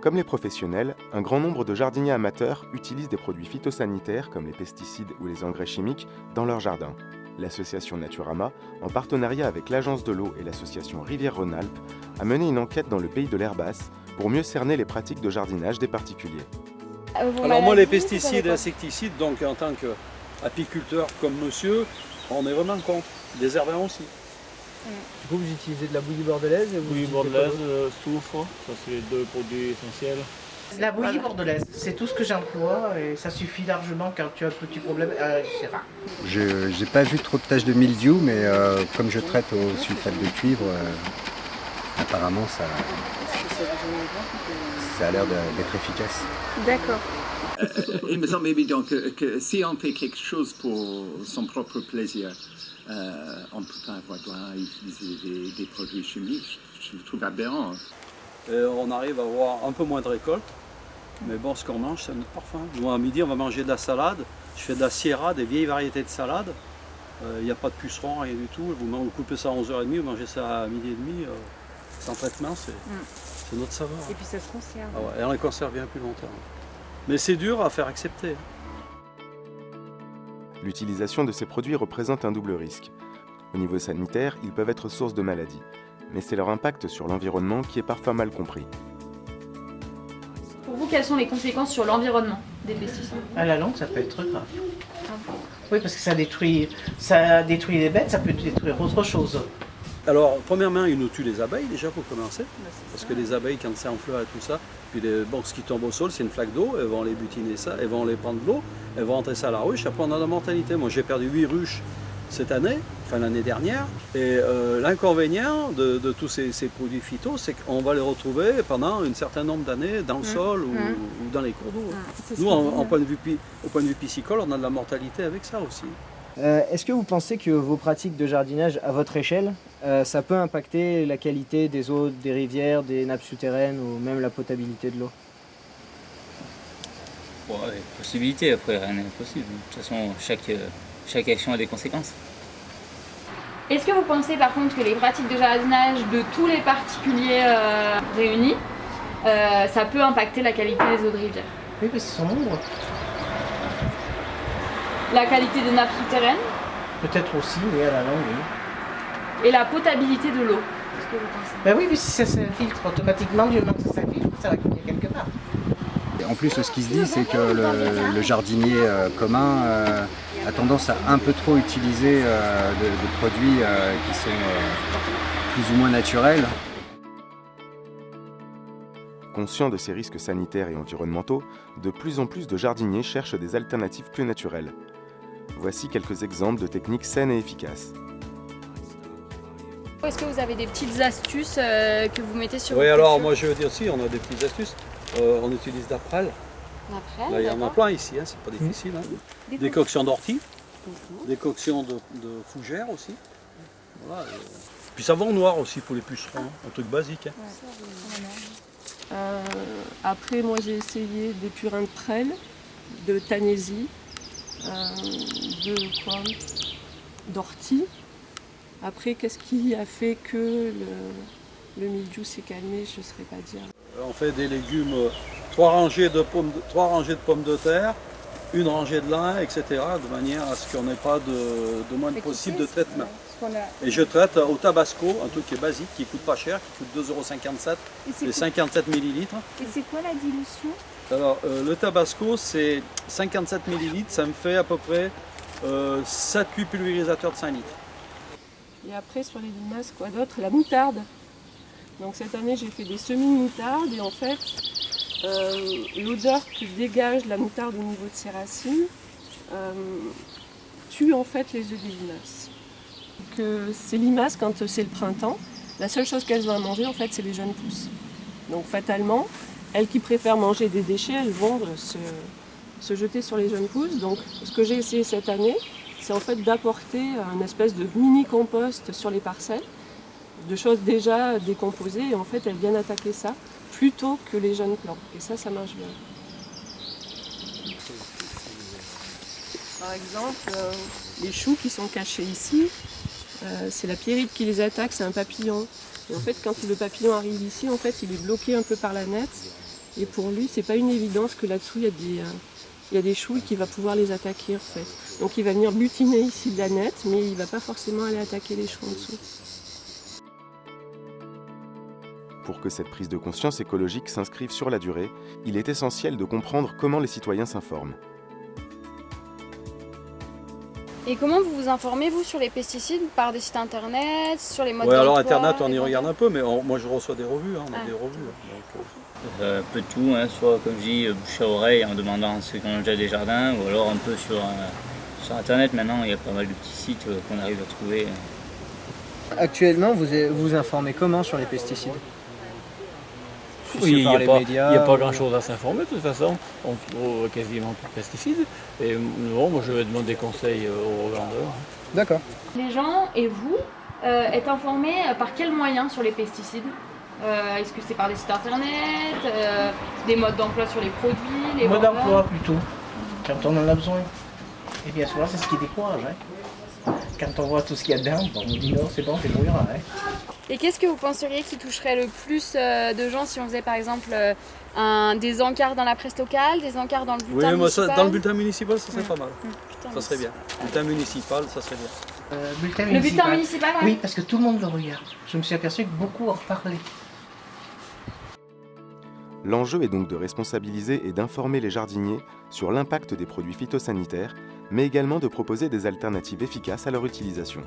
Comme les professionnels, un grand nombre de jardiniers amateurs utilisent des produits phytosanitaires comme les pesticides ou les engrais chimiques dans leur jardin. L'association Naturama, en partenariat avec l'Agence de l'eau et l'association Rivière-Rhône-Alpes, a mené une enquête dans le pays de l'herbasse pour mieux cerner les pratiques de jardinage des particuliers. Alors moi les pesticides et insecticides, donc en tant qu'apiculteur comme monsieur, on est vraiment contre. Des herbants aussi. Du coup, vous utilisez de la bouillie bordelaise et vous Bouillie utilisez bordelaise, soufre, ça c'est les deux produits essentiels. La bouillie bordelaise, c'est tout ce que j'emploie et ça suffit largement quand tu as un petit problème. C'est rare. Je n'ai pas vu trop de taches de mildiou, mais comme je traite au sulfate de cuivre, apparemment ça a l'air d'être efficace. D'accord. Il me semble évident que si on fait quelque chose pour son propre plaisir, on ne peut pas avoir droit à utiliser des produits chimiques. Je le trouve aberrant. On arrive à avoir un peu moins de récolte, mais bon, ce qu'on mange, c'est notre parfum. Nous, à midi, on va manger de la salade. Je fais de la sierra, des vieilles variétés de salade. Il n'y a pas de pucerons, rien du tout. Vous coupez ça à 11h30, vous mangez ça à midi et demi. Sans traitement, c'est notre saveur. Et puis ça se conserve. Ah ouais, et on les conserve bien plus longtemps. Mais c'est dur à faire accepter. L'utilisation de ces produits représente un double risque. Au niveau sanitaire, ils peuvent être source de maladies, mais c'est leur impact sur l'environnement qui est parfois mal compris. Pour vous, quelles sont les conséquences sur l'environnement des pesticides? À la longue, ça peut être grave. Oui, parce que ça détruit les bêtes, ça peut détruire autre chose. Alors, premièrement, ils nous tuent les abeilles déjà pour commencer. Parce que les abeilles, quand c'est en fleurs et tout ça, puis ce qui tombe au sol, c'est une flaque d'eau, elles vont les butiner ça, elles vont les prendre de l'eau, elles vont rentrer ça à la ruche, après on a de la mortalité. Moi j'ai perdu 8 ruches cette année, enfin l'année dernière, et l'inconvénient de tous ces produits phyto, c'est qu'on va les retrouver pendant un certain nombre d'années dans le sol ou dans les cours d'eau. Nous, au point de vue piscicole, on a de la mortalité avec ça aussi. Est-ce que vous pensez que vos pratiques de jardinage à votre échelle, ça peut impacter la qualité des eaux des rivières, des nappes souterraines ou même la potabilité de l'eau? Bon, ouais, possibilité, après rien n'est impossible. De toute façon, chaque action a des conséquences. Est-ce que vous pensez par contre que les pratiques de jardinage de tous les particuliers réunis, ça peut impacter la qualité des eaux de rivière? Oui, parce qu'ils sont nombreux. La qualité des nappes souterraines Peut-être aussi, oui, à la longue, oui. et la potabilité de l'eau. Est-ce que vous pensez? Ben oui, si ça s'infiltre automatiquement, du moment que ça s'infiltre, ça va couler quelque part. En plus, ce qui se dit, c'est que le jardinier commun a tendance à un peu trop utiliser de produits qui sont plus ou moins naturels. Conscients de ces risques sanitaires et environnementaux, de plus en plus de jardiniers cherchent des alternatives plus naturelles. Voici quelques exemples de techniques saines et efficaces. Est-ce que vous avez des petites astuces que vous mettez sur Oui, vos alors cultures? moi je veux dire si, on a des petites astuces. On utilise d'après. Là, il y en a plein ici, hein, c'est pas difficile. Hein. Des coctions d'ortie, des coctions de fougères aussi. Voilà, puis savon noir aussi pour les pucerons, un truc basique. Hein. Après, moi j'ai essayé des purins de prêle, de tanaisie, d'ortie. Après, qu'est-ce qui a fait que le mildiou s'est calmé, je ne saurais pas dire. On fait des légumes, 3 rangées de pommes de terre, une rangée de lin, etc. de manière à ce qu'on n'ait pas de moins possible de traitement. Et je traite au tabasco, un truc qui est basique, qui ne coûte pas cher, qui coûte 2,57 €, et 57 ml. Et c'est quoi la dilution? Alors, le tabasco, c'est 57 ml, ça me fait à peu près 7 cuits pulvérisateurs de 5 litres. Et après, sur les limaces, quoi d'autre? La moutarde. Donc cette année, j'ai fait des semis de moutarde et en fait, l'odeur que dégage la moutarde au niveau de ses racines tue en fait les œufs des limaces. Donc, ces limaces, quand c'est le printemps, la seule chose qu'elles ont à manger, en fait, c'est les jeunes pousses. Donc fatalement, elles qui préfèrent manger des déchets, elles vont se jeter sur les jeunes pousses. Donc ce que j'ai essayé cette année, c'est en fait d'apporter une espèce de mini-compost sur les parcelles, de choses déjà décomposées, et en fait elles viennent attaquer ça plutôt que les jeunes plants. Et ça marche bien. Par exemple, les choux qui sont cachés ici, c'est la pierrite qui les attaque, c'est un papillon. Et en fait, quand le papillon arrive ici, en fait, il est bloqué un peu par la nette. Et pour lui, c'est pas une évidence que là-dessous, il y a des choux et qu'il va pouvoir les attaquer en fait. Donc il va venir butiner ici de la nette, mais il va pas forcément aller attaquer les choux en dessous. Pour que cette prise de conscience écologique s'inscrive sur la durée, il est essentiel de comprendre comment les citoyens s'informent. Et comment vous vous informez, vous, sur les pesticides? Par des sites internet, sur les modes Oui, alors d'emploi, Internet, on y les regarde un peu, mais moi je reçois des revues, on a Ah. des revues. Donc, Un peu de tout, hein, soit comme je dis, bouche à oreille en demandant à ceux qui ont déjà des jardins, ou alors un peu sur internet. Maintenant, il y a pas mal de petits sites qu'on arrive à trouver. Actuellement, vous vous informez comment sur les pesticides? Oui, il n'y par les a médias, pas ou- grand-chose à s'informer, de toute façon. On trouve quasiment plus de pesticides. Et non, moi, je vais demander conseil aux revendeurs. D'accord. Les gens et vous êtes informés par quels moyens sur les pesticides? Est-ce que c'est par des sites internet, des modes d'emploi sur les produits, les Mode vendeurs? d'emploi plutôt, quand on en a besoin. Et bien souvent, c'est ce qui décourage. Quand on voit tout ce qu'il y a dedans, on dit non, c'est bon, c'est brouillard. Et qu'est-ce que vous penseriez qui toucherait le plus de gens si on faisait par exemple des encarts dans la presse locale, des encarts dans le bulletin oui, moi, municipal? dans le bulletin municipal, ça serait pas mal. Putain, Ça serait bien. Bulletin municipal, ça serait bien. Bulletin Le bulletin municipal, ouais. Oui, parce que tout le monde le regarde. Je me suis aperçu que beaucoup en parlaient. L'enjeu est donc de responsabiliser et d'informer les jardiniers sur l'impact des produits phytosanitaires, mais également de proposer des alternatives efficaces à leur utilisation.